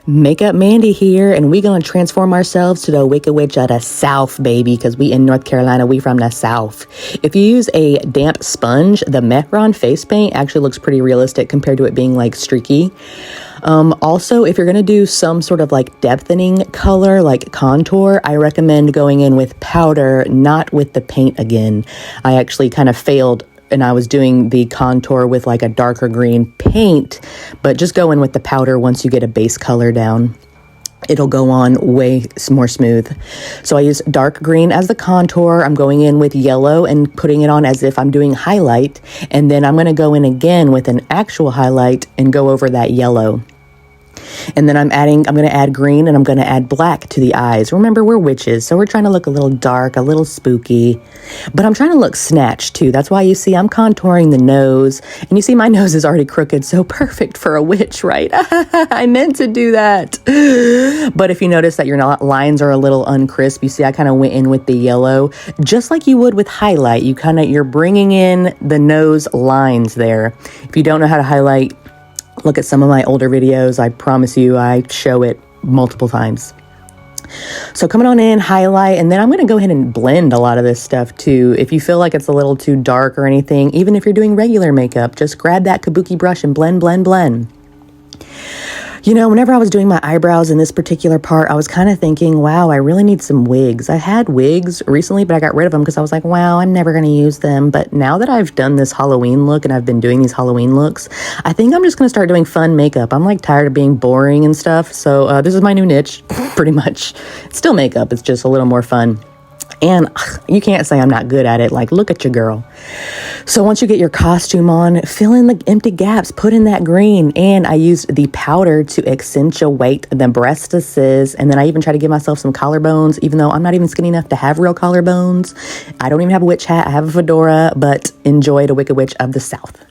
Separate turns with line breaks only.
Makeup Mandy here, and we gonna transform ourselves to the Wicked Witch of the South, baby, because we in North Carolina, we from the South. If you use a damp sponge, the Mehron face paint actually looks pretty realistic compared to it being like streaky. Also, if you're gonna do some sort of like depthening color, like contour, I recommend going in with powder, not with the paint again. I actually kind of failed and I was doing the contour with like a darker green paint, but just go in with the powder once you get a base color down. It'll go on way more smooth. So I use dark green as the contour. I'm going in with yellow and putting it on as if I'm doing highlight. And then I'm going to go in again with an actual highlight and go over that yellow. And then I'm going to add green and I'm going to add black to the eyes. Remember, we're witches, so we're trying to look a little dark, a little spooky, but I'm trying to look snatched too. That's why you see I'm contouring the nose, and you see my nose is already crooked, so perfect for a witch, right? I meant to do that. But if you notice that your lines are a little uncrisp, you see I kind of went in with the yellow, just like you would with highlight. You're bringing in the nose lines there. If you don't know how to highlight, look at some of my older videos. I promise you, I show it multiple times. So coming on in, highlight, and then I'm going to go ahead and blend a lot of this stuff too. If you feel like it's a little too dark or anything, even if you're doing regular makeup, just grab that kabuki brush and blend, blend, blend. You know, whenever I was doing my eyebrows in this particular part, I was kind of thinking, wow, I really need some wigs. I had wigs recently, but I got rid of them because I was like, wow, I'm never going to use them. But now that I've done this Halloween look and I've been doing these Halloween looks, I think I'm just going to start doing fun makeup. I'm like tired of being boring and stuff. So this is my new niche, pretty much. It's still makeup. It's just a little more fun. And you can't say I'm not good at it. Like, look at your girl. So once you get your costume on, fill in the empty gaps, put in that green. And I used the powder to accentuate the breastises. And then I even try to give myself some collarbones, even though I'm not even skinny enough to have real collarbones. I don't even have a witch hat. I have a fedora, but enjoy the Wicked Witch of the South.